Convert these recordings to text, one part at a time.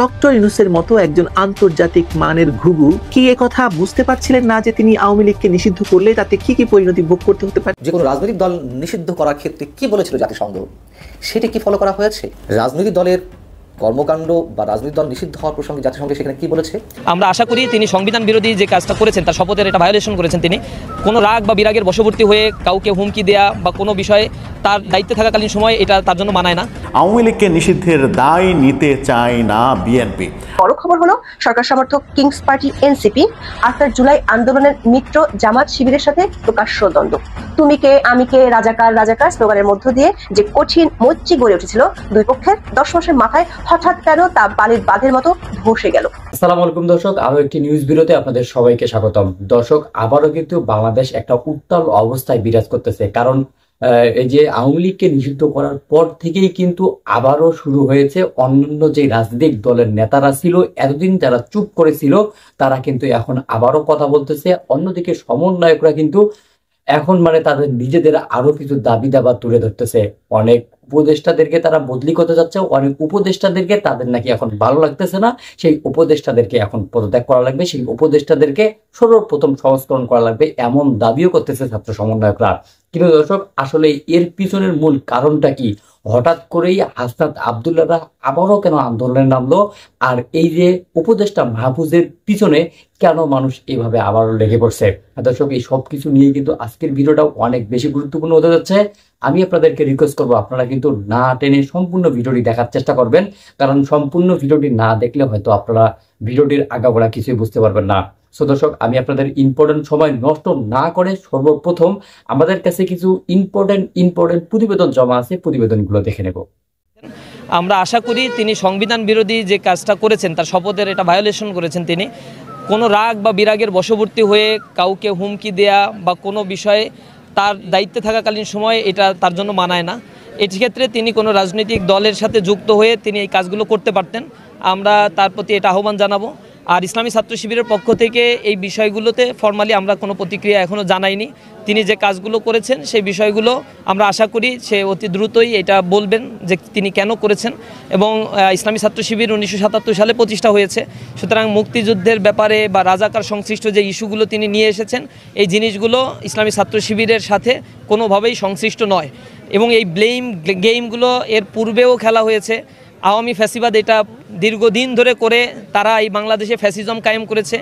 Doctor ইউনূসের মতো একজন আন্তর্জাতিক মানের ঘুঘু কি একথা বুঝতে পারছিলেন না যে তিনি আওয়ামী লীগকে নিষিদ্ধ করলে তাতে কি কি পরিণতি ভোগ করতে হতে পারে? যে কোনো রাজনৈতিক দল নিষিদ্ধ করার ক্ষেত্রে কি বলেছিল জাতিসংঘ, সেটি কি ফলো করা হয়েছে? রাজনৈতিক দলের কর্মকাণ্ড বা রাজনৈতিক দল নিষিদ্ধ হওয়ার প্রসঙ্গে জাতিসংঘে সেখানে কি বলেছে? আমরা আশা করি তিনি সংবিধান বিরোধী যে কাজটা করেছেন তার শপথের এটা ভায়োলেশন করেছেন। তিনি কোনো রাগ বা বিরাগের বশবর্তী হয়ে কাউকে হুমকি দেয়া বা কোনো বিষয়ে তার দায়িত্বে থাকাকালীন সময় এটা তার জন্য মানায় না। আওয়ামী লীগকে নিষিদ্ধের দায় নিতে চায় না বিএনপি। বড় খবর হলো সরকার সমর্থক king's party NCP after July আন্দোলনের মিত্র জামাত শিবিরের সাথে প্রকাশ্য দ্বন্দ্ব। তুমি কে আমি কে রাজাকার রাজাকার স্লোগানের মধ্য দিয়ে যে কঠিন মৈত্রী গড়ে উঠেছিল দুই পক্ষের 10 মাসের মাথায় হঠাৎ কেন তা বালির বাঁধের মতো ধসে গেল। আসসালামু আলাইকুম দর্শক, আরো একটি নিউজ ভিডিওতে আপনাদের সবাইকে স্বাগতম। দর্শক, আবারও কিন্তু বাংলাদেশ একটা উত্তাল অবস্থায় বিরাজ করতেছে, কারণ এই যে আওয়ামী লীগকে নিষিদ্ধ করার পর থেকেই কিন্তু আবারও শুরু হয়েছে অন্যান্য যে রাজনৈতিক দলের নেতারা ছিল, এতদিন যারা চুপ করেছিল তারা কিন্তু এখন আবারও কথা বলতেছে। অন্যদিকে সমন্বয়করা কিন্তু এখন তাদের নিজেদের আরো কিছু দাবি দাবা তুলে ধরতেছে। অনেক উপদেষ্টাদেরকে তারা বদলি করতে যাচ্ছে, অনেক উপদেষ্টাদেরকে তাদের নাকি এখন ভালো লাগতেছে না, সেই উপদেষ্টাদেরকে এখন পদত্যাগ করা লাগবে, সেই উপদেষ্টাদেরকে সর্বপ্রথম সংস্করণ করা লাগবে, এমন দাবিও করতেছে ছাত্র সমন্বয়করা। কিন্তু দর্শক, আসলে এর পিছনের মূল কারণটা কি? হঠাৎ করেই হাসনাত আব্দুল্লাহরা আবারও কেন আন্দোলনে নামলো? আর এই যে উপদেষ্টা মাহফুজের পিছনে কেন মানুষ এইভাবে আবারও লেগে পড়ছে? দর্শক, এই সব কিছু নিয়ে কিন্তু আজকের ভিডিওটা অনেক বেশি গুরুত্বপূর্ণ হতে যাচ্ছে। আমি আপনাদেরকে রিকোয়েস্ট করবো আপনারা কিন্তু না টেনে সম্পূর্ণ ভিডিওটি দেখার চেষ্টা করবেন, কারণ সম্পূর্ণ ভিডিওটি না দেখলে হয়তো আপনারা ভিডিওটির আগাগোড়া কিছুই বুঝতে পারবেন না। সো দর্শক, আমি আপনাদের ইম্পর্টেন্ট সময় নষ্ট না করে সর্বপ্রথম আমাদের কাছে কিছু ইম্পর্টেন্ট প্রতিবেদন জমা আছে, প্রতিবেদনগুলো দেখে নেব। আমরা আশা করি তিনি সংবিধান বিরোধী যে কাজটা করেছেন তার শপথের এটা ভায়োলেশন করেছেন। তিনি কোনো রাগ বা বিরাগের বশবর্তী হয়ে কাউকে হুমকি দেয়া বা কোনো বিষয়ে তার দায়িত্বে থাকাকালীন সময় এটা তার জন্য মানায় না। এক্ষেত্রে তিনি কোনো রাজনৈতিক দলের সাথে যুক্ত হয়ে তিনি এই কাজগুলো করতে পারতেন। আমরা তার প্রতি এটা আহ্বান জানাবো। আর ইসলামী ছাত্র শিবিরের পক্ষ থেকে এই বিষয়গুলোতে ফর্মালি আমরা কোনো প্রতিক্রিয়া এখনও জানাইনি। তিনি যে কাজগুলো করেছেন সেই বিষয়গুলো আমরা আশা করি সে অতি দ্রুতই এটা বলবেন যে তিনি কেন করেছেন। এবং ইসলামী ছাত্র শিবির 1977 সালে প্রতিষ্ঠা হয়েছে, সুতরাং মুক্তিযুদ্ধের ব্যাপারে বা রাজাকার সংশ্লিষ্ট যে ইস্যুগুলো তিনি নিয়ে এসেছেন এই জিনিসগুলো ইসলামী ছাত্র শিবিরের সাথে কোনোভাবেই সংশ্লিষ্ট নয়। এবং এই ব্লেম গেমগুলো এর পূর্বেও খেলা হয়েছে। আওয়ামী ফ্যাসিবাদ এটা দীর্ঘদিন ধরে করে তারা এই বাংলাদেশে ফ্যাসিজম কায়েম করেছে।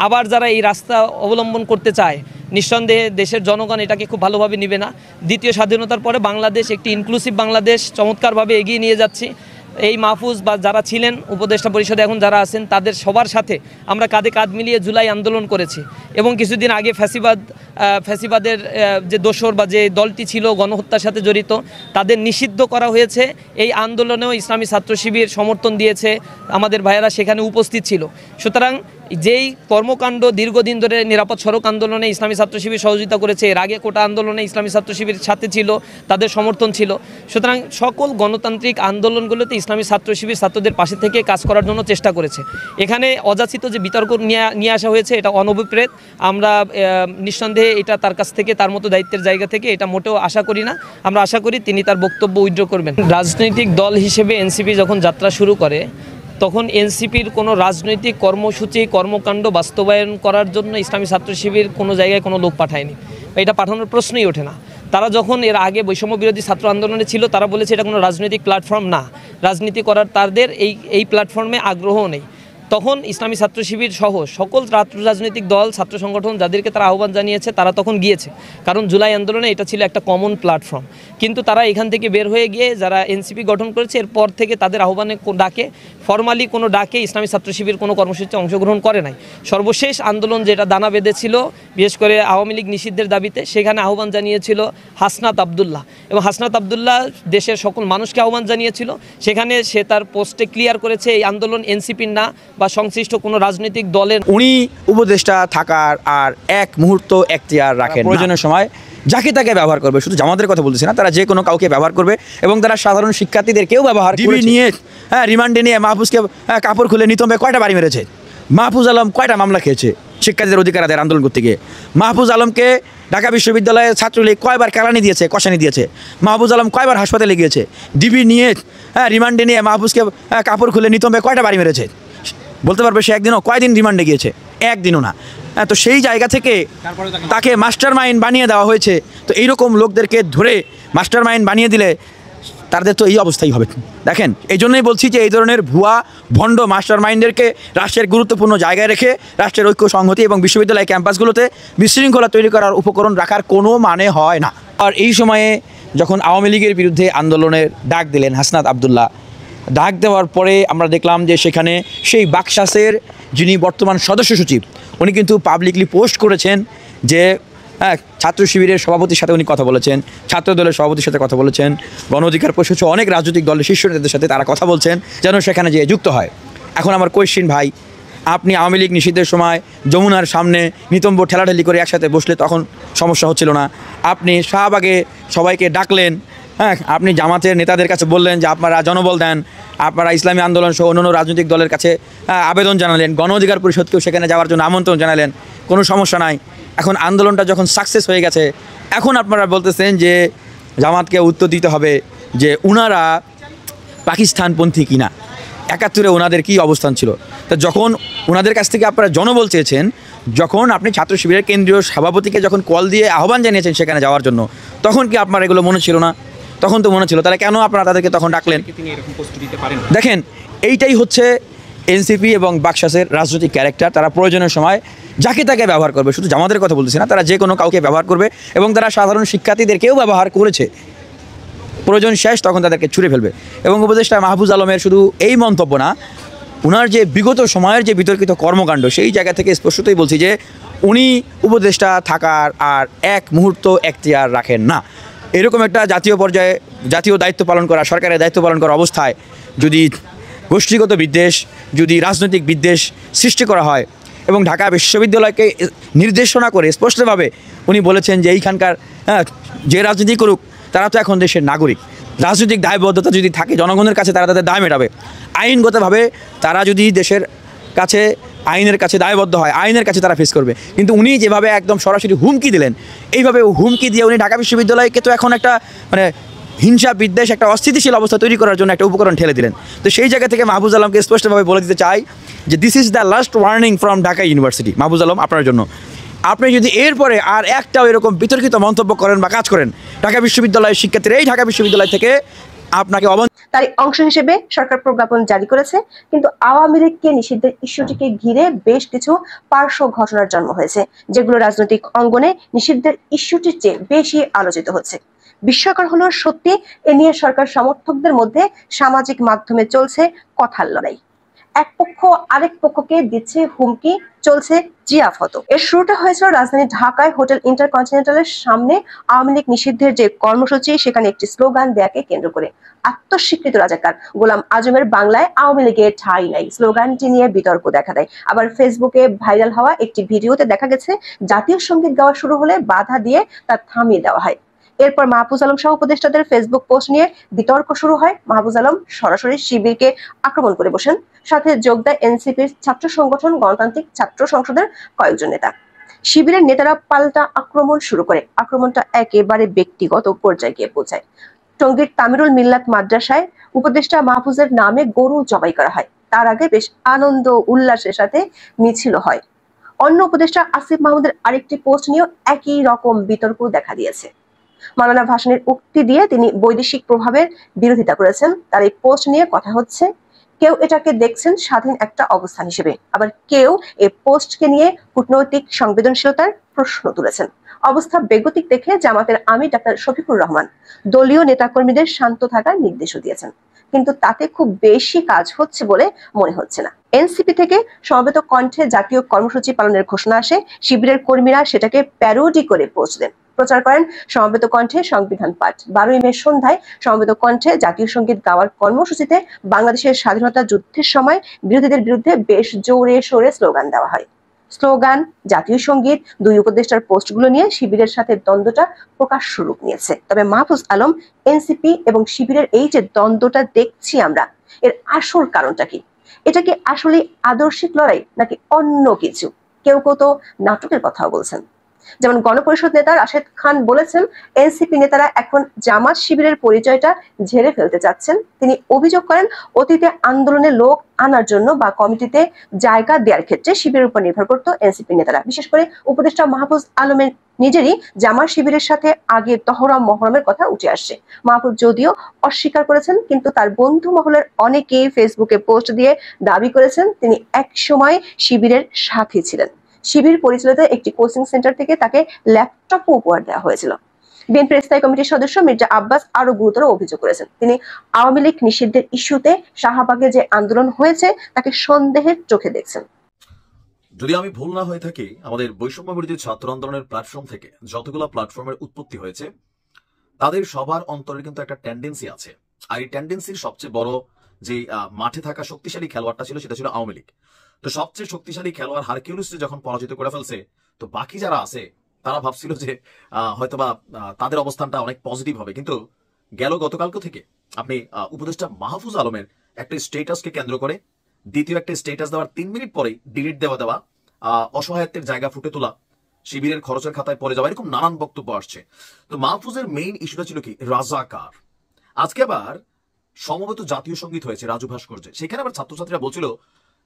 আবার যারা এই রাস্তা অবলম্বন করতে চায়, নিঃসন্দেহে দেশের জনগণ এটাকে খুব ভালোভাবে নেবে না। দ্বিতীয় স্বাধীনতার পরে বাংলাদেশ একটি ইনক্লুসিভ বাংলাদেশ চমৎকারভাবে এগিয়ে নিয়ে যাচ্ছি। এই মাহফুজ বা যারা ছিলেন উপদেষ্টা পরিষদে এখন যারা আছেন তাদের সবার সাথে আমরা কাঁধে কাঁধ মিলিয়ে জুলাই আন্দোলন করেছি। এবং কিছুদিন আগে ফ্যাসিবাদের যে দোসর বা যে দলটি ছিল গণহত্যার সাথে জড়িত তাদের নিষিদ্ধ করা হয়েছে। এই আন্দোলনেও ইসলামী ছাত্র শিবির সমর্থন দিয়েছে, আমাদের ভাইয়েরা সেখানে উপস্থিত ছিল। সুতরাং যেই কর্মকাণ্ড দীর্ঘদিন ধরে নিরাপদ সড়ক আন্দোলনে ইসলামী ছাত্র শিবির সহযোগিতা করেছে, এর আগে কোটা আন্দোলনে ইসলামী ছাত্র শিবির সাথে ছিল, তাদের সমর্থন ছিল। সুতরাং সকল গণতান্ত্রিক আন্দোলনগুলোতে ইসলামী ছাত্র শিবির ছাত্রদের পাশে থেকে কাজ করার জন্য চেষ্টা করেছে। এখানে অযাচিত যে বিতর্ক নিয়ে আসা হয়েছে এটা অনভিপ্রেত। আমরা নিঃসন্দেহে এটা তার কাছ থেকে তার মতো দায়িত্বের জায়গা থেকে এটা মোটেও আশা করি না। আমরা আশা করি তিনি তার বক্তব্য উইথড্র করবেন। রাজনৈতিক দল হিসেবে এনসিপি যখন যাত্রা শুরু করে তখন এনসিপির কোনো রাজনৈতিক কর্মসূচি কর্মকাণ্ড বাস্তবায়ন করার জন্য ইসলামী ছাত্র শিবির কোনো জায়গায় কোনো লোক পাঠায়নি, এটা পাঠানোর প্রশ্নই ওঠে না। তারা যখন এর আগে বৈষম্য বিরোধী ছাত্র আন্দোলনে ছিল তারা বলেছে এটা কোনো রাজনৈতিক প্ল্যাটফর্ম না, রাজনীতি করার তাদের এই প্ল্যাটফর্মে আগ্রহও নেই। তখন ইসলামী ছাত্র শিবির সহ সকল রাজনৈতিক দল ছাত্র সংগঠন যাদেরকে তারা আহ্বান জানিয়েছে তারা তখন গিয়েছে, কারণ জুলাই আন্দোলনে এটা ছিল একটা কমন প্ল্যাটফর্ম। কিন্তু তারা এখান থেকে বের হয়ে গিয়ে যারা এনসিপি গঠন করেছে এরপর থেকে তাদের আহ্বানে ডাকে ফর্মালি কোনো ডাকে ইসলামী ছাত্র শিবির কোনো কর্মসূচিতে অংশগ্রহণ করে নাই। সর্বশেষ আন্দোলন যেটা দানা বেঁধেছিল বিশেষ করে আওয়ামী লীগ নিষিদ্ধের দাবিতে, সেখানে আহ্বান জানিয়েছিল হাসনাত আব্দুল্লাহ, এবং হাসনাত আব্দুল্লাহ দেশের সকল মানুষকে আহ্বান জানিয়েছিল। সেখানে সে তার পোস্টে ক্লিয়ার করেছে এই আন্দোলন এনসিপির না বা সংশ্লিষ্ট কোনো রাজনৈতিক দলের। উনি উপদেষ্টা থাকার আর এক মুহূর্ত এখতিয়ার রাখেন, প্রয়োজনের সময় যাকে তাকে ব্যবহার করবে। শুধু জামাতের কথা বলতেছি না, তারা যে কোনো কাউকে ব্যবহার করবে এবং তারা সাধারণ শিক্ষার্থীদেরকেও ব্যবহার করে নিয়ে রিমান্ডে নিয়ে মাহফুজকে কাপড় খুলে নিতম্বে কয়টা বাড়ি মেরেছে, মাহফুজ আলম কয়টা মামলা খেয়েছে শিক্ষার্থীদের অধিকার আদায়ের আন্দোলন করতে গিয়ে, মাহফুজ আলমকে ঢাকা বিশ্ববিদ্যালয়ের ছাত্রলীগ কয়বার কেলানি দিয়েছে, কষানি দিয়েছে, মাহফুজ আলম কয়বার হাসপাতালে গিয়েছে, ডিবি নিয়ে রিমান্ডে নিয়ে মাহফুজকে কাপড় খুলে নিতম্বে কয়টা বাড়ি মেরেছে বলতে পারবে? সে একদিনও কয়দিন রিমান্ডে গিয়েছে? একদিনও না। তো সেই জায়গা থেকে তাকে মাস্টার মাইন্ড বানিয়ে দেওয়া হয়েছে। তো এইরকম লোকদেরকে ধরে মাস্টার মাইন্ড বানিয়ে দিলে তাদের তো এই অবস্থাই হবে। দেখেন, এই জন্যই বলছি যে এই ধরনের ভুয়া ভণ্ড মাস্টার মাইন্ডদেরকে রাষ্ট্রের গুরুত্বপূর্ণ জায়গায় রেখে রাষ্ট্রের ঐক্য সংহতি এবং বিশ্ববিদ্যালয় ক্যাম্পাসগুলোতে বিশৃঙ্খলা তৈরি করার উপকরণ রাখার কোনো মানে হয় না। আর এই সময়ে যখন আওয়ামী লীগের বিরুদ্ধে আন্দোলনের ডাক দিলেন হাসনাত আবদুল্লাহ, ডাক দেওয়ার পরে আমরা দেখলাম যে সেখানে সেই বাকশাসের যিনি বর্তমান সদস্য সচিব, উনি কিন্তু পাবলিকলি পোস্ট করেছেন যে ছাত্র শিবিরের সভাপতির সাথে উনি কথা বলেছেন, ছাত্র দলের সভাপতির সাথে কথা বলেছেন, গণ অধিকার পরিষদ অনেক রাজনৈতিক দলের শীর্ষ নেতাদের সাথে তারা কথা বলছেন যেন সেখানে যে যুক্ত হয়। এখন আমার কোয়েশ্চেন ভাই, আপনি আওয়ামী লীগ নিষিদ্ধের সময় যমুনার সামনে নিতম্ব ঠেলাঠেলি করে একসাথে বসলে তখন সমস্যা হচ্ছিল না। আপনি শাহবাগে সবাইকে ডাকলেন, আপনি জামাতের নেতাদের কাছে বললেন যে আপনারা জনবল দেন, আপনারা ইসলামী আন্দোলন সহ অন্যান্য রাজনৈতিক দলের কাছে আবেদন জানালেন, গণ অধিকার পরিষদকেও সেখানে যাওয়ার জন্য আমন্ত্রণ জানালেন, কোনো সমস্যা নাই। এখন আন্দোলনটা যখন সাকসেস হয়ে গেছে, এখন আপনারা বলতেছেন যে জামাতকে উত্তর দিতে হবে যে উনারা পাকিস্তানপন্থী কিনা, ৭১ ওনাদের কী অবস্থান ছিল। তা যখন ওনাদের কাছ থেকে আপনারা জনবল চেয়েছেন, যখন আপনি ছাত্র শিবিরের কেন্দ্রীয় সভাপতিকে যখন কল দিয়ে আহ্বান জানিয়েছেন সেখানে যাওয়ার জন্য, তখন কি আপনার এগুলো মনে ছিল না? তখন তো মনে ছিল, তাহলে কেন আপনারা তাদেরকে তখন ডাকলেন? দেখেন, এইটাই হচ্ছে এনসিপি এবং বাকশাসের রাজনৈতিক ক্যারেক্টার। তারা প্রয়োজনের সময় যাকে তাকে ব্যবহার করবে, শুধু জামাতের কথা বলতেছি না, তারা যে কোনো কাউকে ব্যবহার করবে এবং তারা সাধারণ শিক্ষার্থীদেরকেও ব্যবহার করেছে। প্রয়োজন শেষ তখন তাদেরকে ছুঁড়ে ফেলবে। এবং উপদেষ্টা মাহফুজ আলমের শুধু এই মন্তব্য না, ওনার যে বিগত সময়ের যে বিতর্কিত কর্মকাণ্ড, সেই জায়গা থেকে স্পষ্টতই বলছি যে উনি উপদেষ্টা থাকার আর এক মুহূর্ত এখতিয়ার রাখেন না। এরকম একটা জাতীয় পর্যায়ে জাতীয় দায়িত্ব পালন করা, সরকারের দায়িত্ব পালন করা অবস্থায় যদি গোষ্ঠীগত বিদ্বেষ, যদি রাজনৈতিক বিদ্বেষ সৃষ্টি করা হয় এবং ঢাকা বিশ্ববিদ্যালয়কে নির্দেশনা করে স্পষ্টভাবে উনি বলেছেন যে এইখানকার যে রাজনীতি করুক তারা তো এখন দেশের নাগরিক, রাজনৈতিক দায়বদ্ধতা যদি থাকে জনগণের কাছে তারা তাদের দায় মেটাবে, আইনগতভাবে তারা যদি দেশের কাছে আইনের কাছে দায়বদ্ধ হয় আইনের কাছে তারা ফেস করবে। কিন্তু উনি যেভাবে একদম সরাসরি হুমকি দিলেন, এইভাবে হুমকি দিয়ে উনি ঢাকা বিশ্ববিদ্যালয়কে তো এখন একটা মানে হিংসা বিদ্বেষ, একটা অস্থিতিশীল অবস্থা তৈরি করার জন্য একটা উপকরণ ঠেলে দিলেন। তো সেই জায়গা থেকে মাহফুজ আলমকে স্পষ্টভাবে বলে দিতে চাই যে this is the last warning from Dhaka university. Mahfuz Alam, আপনার জন্য, আপনি যদি এরপরে আর একটাও এরকম বিতর্কিত মন্তব্য করেন বা কাজ করেন, ঢাকা বিশ্ববিদ্যালয়ের শিক্ষার্থীরা এই ঢাকা বিশ্ববিদ্যালয় থেকে আপনাকে তার অংশ হিসেবে সরকার প্রজ্ঞাপন জারি করেছে। কিন্তু আওয়ামী লীগকে নিষিদ্ধের ইস্যুটিকে ঘিরে বেশ কিছু পার্শ্ব ঘটনার জন্ম হয়েছে, যেগুলো রাজনৈতিক অঙ্গনে নিষিদ্ধের ইস্যুটির চেয়ে বেশি আলোচিত হচ্ছে। বিস্ময়কর হলো সত্যি এ নিয়ে সরকার সমর্থকদের মধ্যে সামাজিক মাধ্যমে চলছে কথার লড়াই। এক পক্ষ আরেক পক্ষকে দিচ্ছে হুমকি, চলছে জিয়াফত। এর শুরুটা হয়েছিল রাজধানী ঢাকায় হোটেল ইন্টারকন্টিনেন্টালের সামনে আওয়ামী লীগ নিষিদ্ধের যে কর্মসূচি, সেখানে একটি স্লোগান দেয়াকে কেন্দ্র করে আত্মস্বীকৃত রাজাকার গোলাম আজমের বাংলায় আওয়ামী লীগের ঠাঁই নাই স্লোগানটি নিয়ে বিতর্ক দেখা দেয়। আবার ফেসবুকে ভাইরাল হওয়া একটি ভিডিওতে দেখা গেছে জাতীয় সঙ্গীত গাওয়া শুরু হলে বাধা দিয়ে তা থামিয়ে দেওয়া হয়। এরপর মাহফুজ আলম সহ উপদেষ্টাদের ফেসবুক পোস্ট নিয়ে বিতর্ক শুরু হয়। মাহফুজ আলম সরাসরি শিবিরকে আক্রমণ করে বসেন, সাথে যোগ দেয় এনসিপির ছাত্র সংগঠন গণতান্ত্রিক ছাত্র সংসদের কয়েকজন নেতা। শিবিরের নেতারা পাল্টা আক্রমণ শুরু করে। আক্রমণটা একেবারে ব্যক্তিগত পর্যায়ে গিয়ে পৌঁছায়। টঙ্গীর তামিরুল মিল্লাত মাদ্রাসায় উপদেষ্টা মাহফুজের নামে গরু জবাই করা হয়। তার আগে বেশ আনন্দ উল্লাসের সাথে মিছিল হয়। অন্য উপদেষ্টা আসিফ মাহমুদের আরেকটি পোস্ট নিয়েও একই রকম বিতর্ক দেখা দিয়েছে। মাওলানা ভাসানীর উক্তি দিয়ে তিনি বৈদেশিক প্রভাবের বিরোধিতা করেছেন। তার এই পোস্ট নিয়ে কথা হচ্ছে, কেউ এটাকে দেখছেন স্বাধীন একটা অবস্থান হিসেবে, আবার কেউ এই পোস্টকে নিয়ে কূটনৈতিক সংবেদনশীলতার প্রশ্ন তুলেছেন। অবস্থা বেগতিক দেখে জামাতের আমির ডাক্তার শফিকুর রহমান দলীয় নেতাকর্মীদের শান্ত থাকার নির্দেশও দিয়েছেন, কিন্তু তাতে খুব বেশি কাজ হচ্ছে বলে মনে হচ্ছে না। এনসিপি থেকে সমবেত কণ্ঠে জাতীয় কর্মসূচি পালনের ঘোষণা আসে। শিবিরের কর্মীরা সেটাকে প্যারোডি করে পোস্ট দেন, প্রচার করেন সমবেত কণ্ঠে সংবিধান পাঠ। 12ই মে সন্ধ্যায় সমবেত কণ্ঠে জাতীয় সঙ্গীত গাওয়ার কর্মসূচিতে বাংলাদেশের স্বাধীনতা যুদ্ধের সময় বিরোধীদের বিরুদ্ধে বেশ জোরে সোরে স্লোগান দেওয়া হয়। স্লোগান, জাতীয় সঙ্গীত, দুই উপদেষ্টার পোস্টগুলো নিয়ে শিবিরের সাথে দ্বন্দ্বটা প্রকাশ্য রূপ নিয়েছে। তবে মাহফুজ আলম, এনসিপি এবং শিবিরের এই যে দ্বন্দ্বটা দেখছি আমরা, এর আসল কারণটা কি? এটা কি আসলে আদর্শিক লড়াই নাকি অন্য কিছু? কেউ কেউ তো নাটকের কথাও বলছেন। যেমন গণপরিষদ নেতা রাশেদ খান বলেছেন, এনসিপি নেতারা এখন জামাত শিবিরের পরিচয়টা ঝেড়ে ফেলতে চাচ্ছেন। তিনি অভিযোগ করেন, অতীতে আন্দোলনে লোক আনার জন্য বা কমিটিতে জায়গা দেওয়ার ক্ষেত্রে শিবিরের উপর নির্ভর করত এনসিপি নেতারা। বিশেষ করে উপদেষ্টা মাহফুজ আলমের নিজেরই জামাত শিবিরের সাথে আগে তহরাম মহরমের কথা উঠে আসছে। মাহফুজ যদিও অস্বীকার করেছেন, কিন্তু তার বন্ধু মহলের অনেকেই ফেসবুকে পোস্ট দিয়ে দাবি করেছেন তিনি এক সময় শিবিরের সাথী ছিলেন। শিবির পরিচালিত একটি কোচিং সেন্টার থেকে তাকে ল্যাপটপ উপহার দেওয়া হয়েছিল। বিএনপির স্থায়ী কমিটির সদস্য মির্জা আব্বাস আরো গুরুতর অভিযোগ করেছেন। তিনি আওয়ামী লীগ নিষিদ্ধের ইস্যুতে শাহবাগে যে আন্দোলন হয়েছে তাকে সন্দেহের চোখে দেখছেন। যদি আমি ভুল না হয়ে থাকি, আমাদের বৈষম্য বিরোধী ছাত্র আন্দোলনের প্ল্যাটফর্ম থেকে যতগুলো প্ল্যাটফর্মের উৎপত্তি হয়েছে তাদের সবার অন্তরে কিন্তু একটা টেন্ডেন্সি আছে। আর এই টেন্ডেন্সির সবচেয়ে বড় যে মাঠে থাকা শক্তিশালী খেলোয়াড়টা ছিল সেটা ছিল আওয়ামী লীগ। তো সবচেয়ে শক্তিশালী খেলোয়াড় হারকিউলিসকে যখন পরাজিত করে ফেলছে, তো বাকি যারা আছে তারা ভাবছিল যে হয়তোবা তাদের অবস্থানটা অনেক পজিটিভ হবে। কিন্তু গেল গতকালকে থেকে আপনি উপদেষ্টা মাহফুজ আলমের একটা স্টেটাসকে কেন্দ্র করে দ্বিতীয় একটা স্টেটাস দেওয়ার 3 মিনিট পরেই ডিলিট দেওয়া অসহায়ত্বের জায়গা ফুটে তোলা, শিবিরের খরচের খাতায় পড়ে যাওয়া, এরকম নানান বক্তব্য আসছে। তো মাহফুজের মেইন ইস্যুটা ছিল কি? রাজাকার। আজকে আবার সমবেত জাতীয় সঙ্গীত হয়েছে রাজু ভাস্কর্যে, সেখানে আবার ছাত্রছাত্রীরা বলছিল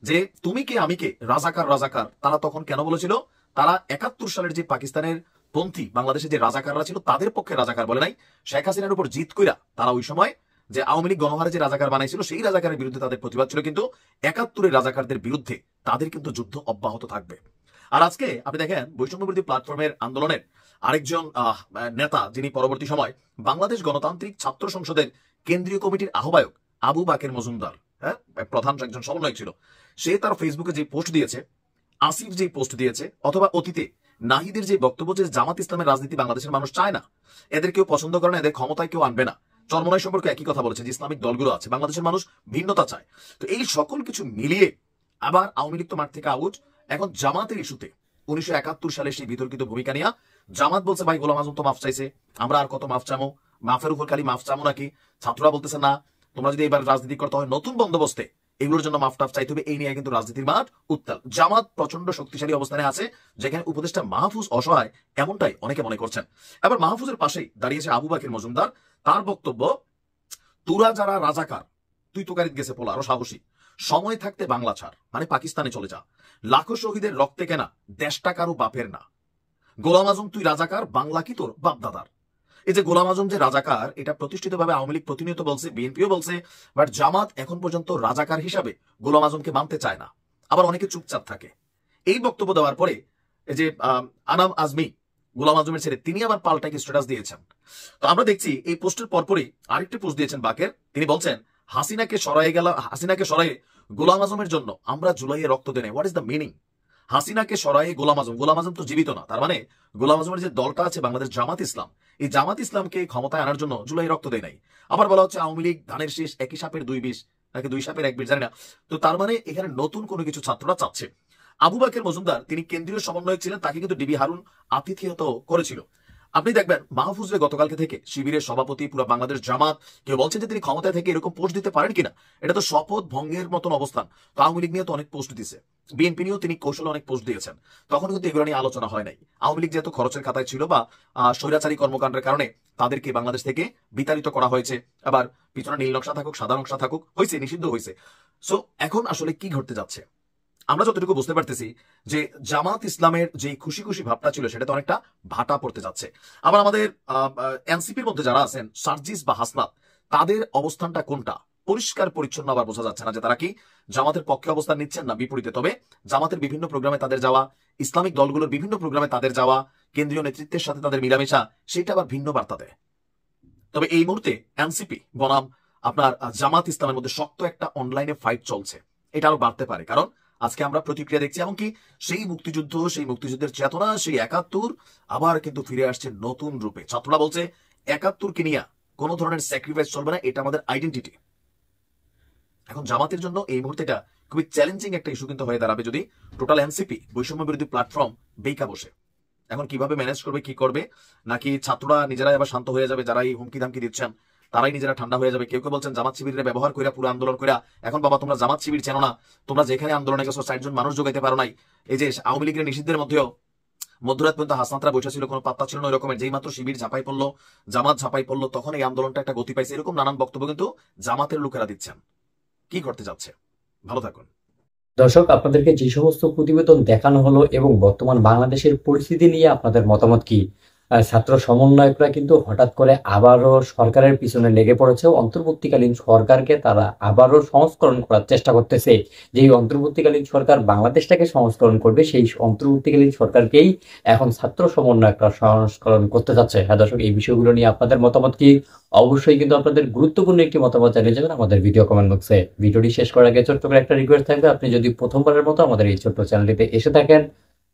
যে তুমি কে আমি কে, রাজাকার রাজাকার। তারা তখন কেন বলেছিল? তারা 71 সালের যে পাকিস্তানের পন্থী বাংলাদেশে যে রাজাকাররা ছিল তাদের পক্ষে রাজাকার বলে নাই। শেখ হাসিনার উপর জিত কইরা তারা ওই সময় যে আওয়ামী লীগ গণহারে যে রাজাকার বানাইছিল সেই রাজাকারের বিরুদ্ধে তাদের প্রতিবাদ ছিল, কিন্তু 71-এর রাজাকারদের বিরুদ্ধে তাদের কিন্তু যুদ্ধ অব্যাহত থাকবে। আর আজকে আপনি দেখেন বৈষম্য বিরোধী প্ল্যাটফর্মের আন্দোলনের আরেকজন নেতা, যিনি পরবর্তী সময় বাংলাদেশ গণতান্ত্রিক ছাত্র সংসদের কেন্দ্রীয় কমিটির আহ্বায়ক আবু বাকের মজুমদার, হ্যাঁ, প্রধান একজন সমন্বয়ক ছিল, সে তার ফেসবুকে যে পোস্ট দিয়েছে, আসিফ যে পোস্ট দিয়েছে, অথবা অতীতে নাহিদের যে বক্তব্য যে জামাত ইসলামের রাজনীতি বাংলাদেশের মানুষ চায় না, এদের কেউ পছন্দ করে না, এদের ক্ষমতায় কেউ আনবে না, চরমনাই সম্পর্কে একই কথা বলেছে যে ইসলামিক দলগুলো আছে, বাংলাদেশের মানুষ ভিন্নতা চায়। তো এই সকল কিছু মিলিয়ে আবার আওয়ামী লীগ তো মাঠ থেকে আউট, এখন জামাতের ইস্যুতে 1971 সালে সেই বিতর্কিত ভূমিকা নিয়ে জামাত বলছে ভাই গোলাম আজম তো মাফ চাইছে, আমরা আর কত মাফ চামো, মাফের উপর খালি মাফ চামো নাকি? ছাত্ররা বলতেছে না, তোমরা যদি এবার রাজনীতি করতে হয় নতুন বন্দোবস্তে এগুলোর জন্য মাফ টাফ চাইতে হবে। এই নিয়ে কিন্তু রাজনীতির মাঠ উত্তাল। জামাত প্রচন্ড শক্তিশালী অবস্থানে আছে, যেখানে উপদেষ্টা মাহফুজ অসহায়, এমনটাই অনেকে মনে করছেন। এবার মাহফুজের পাশেই দাঁড়িয়েছে আবু বাকের মজুমদার। তার বক্তব্য, তোরা যারা রাজাকার, তুই তো গাড়িতে গেছে পোলা, আরো সাহসী, সময় থাকতে বাংলা ছাড়, মানে পাকিস্তানে চলে যা, লাখো শহীদের রক্তে কেনা দেশটা কারো বাপের না। গোলাম আজম তুই রাজাকার, বাংলা কি তোর বাপ দাদার? এই যে গোলাম আজম যে রাজাকার, এটা প্রতিষ্ঠিতভাবে আওয়ামী লীগ প্রতিনিয়ত বলছে, বিএনপিও বলছে, বাট জামাত এখন পর্যন্ত রাজাকার হিসাবে গোলাম আজমকে মানতে চায় না, আবার অনেকে চুপচাপ থাকে। এই বক্তব্য দেওয়ার পরে এই যে আনাম আজমি, গোলাম আজমের ছেলে, তিনি আবার পাল্টাকে স্ট্যাটাস দিয়েছেন। তো আমরা দেখছি এই পোস্টের পরপরই আরেকটি পোস্ট দিয়েছেন বাকের। তিনি বলছেন, হাসিনাকে সরাই গোলাম আজমের জন্য আমরা জুলাইয়ে রক্ত দেনে। What is the meaning? হাসিনাকে সরাই গোলাম আজম তো জীবিত না, তার মানে গোলাম আজমের যে দলটা আছে বাংলাদেশ জামাত ইসলাম, এই জামাত ইসলামকে ক্ষমতায় আনার জন্য জুলাই রক্ত দেয় নাই। আবার বলা হচ্ছে আওয়ামী লীগ ধানের শীষ, একই সাপের 2 বিষ, নাকি 2 সাপের 1 বিষ, জানি না। তো তার মানে এখানে নতুন কোনো কিছু ছাত্ররা চাচ্ছে। আবু বাকের মজুমদার, তিনি কেন্দ্রীয় সমন্বয়ক ছিলেন, তাকে কিন্তু ডিবি হারুন আতিথেয়ত করেছিল। আপনি দেখবেন মাহফুজের গতকালকে থেকে শিবিরের সভাপতি, পুরো বাংলাদেশ জামাত, কেউ বলছেন যে তিনি ক্ষমতায় থেকে এরকম পোস্ট দিতে পারেন কিনা। এটা তো শপথ ভঙ্গের মতন অবস্থান। তো আওয়ামী লীগ নিয়ে তো অনেক পোস্ট দিছে, বিএনপি নিয়েও তিনি কৌশলে অনেক পোস্ট দিয়েছেন, তখন কিন্তু এগুলো নিয়ে আলোচনা হয় নাই। আওয়ামী লীগ যেহেতু খরচের খাতায় ছিল বা স্বৈরাচারী কর্মকাণ্ডের কারণে তাদেরকে বাংলাদেশ থেকে বিতাড়িত করা হয়েছে, আবার পিছনে নীল নকশা থাকুক, সাদা নকশা থাকুক, হয়েছে, নিষিদ্ধ হয়েছে। সো এখন আসলে কি ঘটতে যাচ্ছে? আমরা যতটুকু বুঝতে পারতেছি যে জামাত ইসলামের যে খুশি খুশি ভাবটা ছিল সেটা তো অনেকটা ভাটা পড়তে যাচ্ছে। আবার আমাদের এনসিপির মধ্যে যারা আছেন, সার্জিস বা হাসনাত, তাদের অবস্থানটা কোনটা পরিষ্কার পরিচ্ছন্ন আবার বোঝা যাচ্ছে না যে তারা কি জামাতের পক্ষে অবস্থান নিচ্ছেন না বিপরীতে। তবে জামাতের বিভিন্ন প্রোগ্রামে তাদের যাওয়া, ইসলামিক দলগুলোর বিভিন্ন প্রোগ্রামে তাদের যাওয়া, কেন্দ্রীয় নেতৃত্বের সাথে তাদের মিলামেশা, সেটা আবার ভিন্ন বার্তা দেয়। তবে এই মুহূর্তে এনসিপি বনাম আপনার জামাত ইসলামের মধ্যে শক্ত একটা অনলাইনে ফাইট চলছে। এটা আরো বাড়তে পারে, কারণ আজকে আমরা প্রতিক্রিয়া দেখছি, এমনকি সেই মুক্তিযুদ্ধ, সেই মুক্তিযুদ্ধের চেতনা, সেই 71 আবার কিন্তু ফিরে আসছে নতুন রূপে। ছাত্ররা বলছে 71কে নিয়ে কোনো ধরনের স্যাক্রিফাইস চলবে না, এটা আমাদের আইডেন্টিটি। এখন জামাতের জন্য এই মুহূর্তে এটা খুবই চ্যালেঞ্জিং একটা ইস্যু কিন্তু হয়ে দাঁড়াবে যদি টোটাল এনসিপি বৈষম্য বিরোধী প্ল্যাটফর্ম বেইকা বসে। এখন কিভাবে ম্যানেজ করবে, কি করবে, নাকি ছাত্ররা নিজেরাই আবার শান্ত হয়ে যাবে, যারা এই হুমকি ধামকি দিচ্ছেন তারাই নিজেরা ঠান্ডা হয়ে যাবে। কেউ কেউ বলছেন জামাত শিবিরের ব্যবহার করে পুরো আন্দোলন করে, এখন বাবা তোমরা জামাত শিবির চেনো না, তোমরা যেখানে আন্দোলনে গেছো 60 জন মানুষ যোগাইতে পারো নাই। এই যে আওয়ামী লীগের নিষিদ্ধের মধ্যেও মধ্যরাত পর্যন্ত হাসনাতরা বসে ছিল, কোনো পাত্তা ছিল না এরকমের। যেই মাত্র শিবির ঝাঁপাই পড়লো, জামাত ঝাঁপাই পড়লো, তখন এই আন্দোলনটা একটা গতি পাইছে। এরকম নানান বক্তব্য কিন্তু জামাতের লোকেরা দিচ্ছেন। কি করতে যাচ্ছে? ভালো থাকুন। দর্শক, আপনাদেরকে যে সমস্ত প্রতিবেদন দেখানো হলো এবং বর্তমান বাংলাদেশের পরিস্থিতি নিয়ে আপনাদের মতামত কি? ছাত্র সমন্বয়করা কিন্তু হঠাৎ করে আবারও সরকারের পিছনে লেগে পড়েছে। অন্তর্বর্তীকালীন সরকারকে তারা আবারও সংস্করণ করার চেষ্টা করতেছে। যেই অন্তর্বর্তীকালীন সরকার বাংলাদেশটাকে সংস্করণ করবে, সেই অন্তর্বর্তীকালীন সরকারকেই এখন ছাত্র সমন্বয়করা সংস্করণ করতে যাচ্ছে। হ্যাঁ দর্শক, এই বিষয়গুলো নিয়ে আপনাদের মতামত কি? অবশ্যই কিন্তু আপনাদের গুরুত্বপূর্ণ একটি মতামত জানিয়ে যাবেন আমাদের ভিডিও কমেন্ট বক্সে। ভিডিওটি শেষ করার আগে ছোট্ট করে একটা রিকোয়েস্ট থাকবে, আপনি যদি প্রথমবারের মতো আমাদের এই ছোট্ট চ্যানেলটিতে এসে থাকেন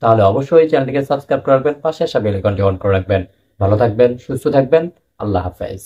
তাহলে অবশ্যই চ্যানেলটিকে সাবস্ক্রাইব করে রাখবেন, পাশে আসা বেল আইকনটি অন করে রাখবেন। ভালো থাকবেন, সুস্থ থাকবেন, আল্লাহ হাফেজ।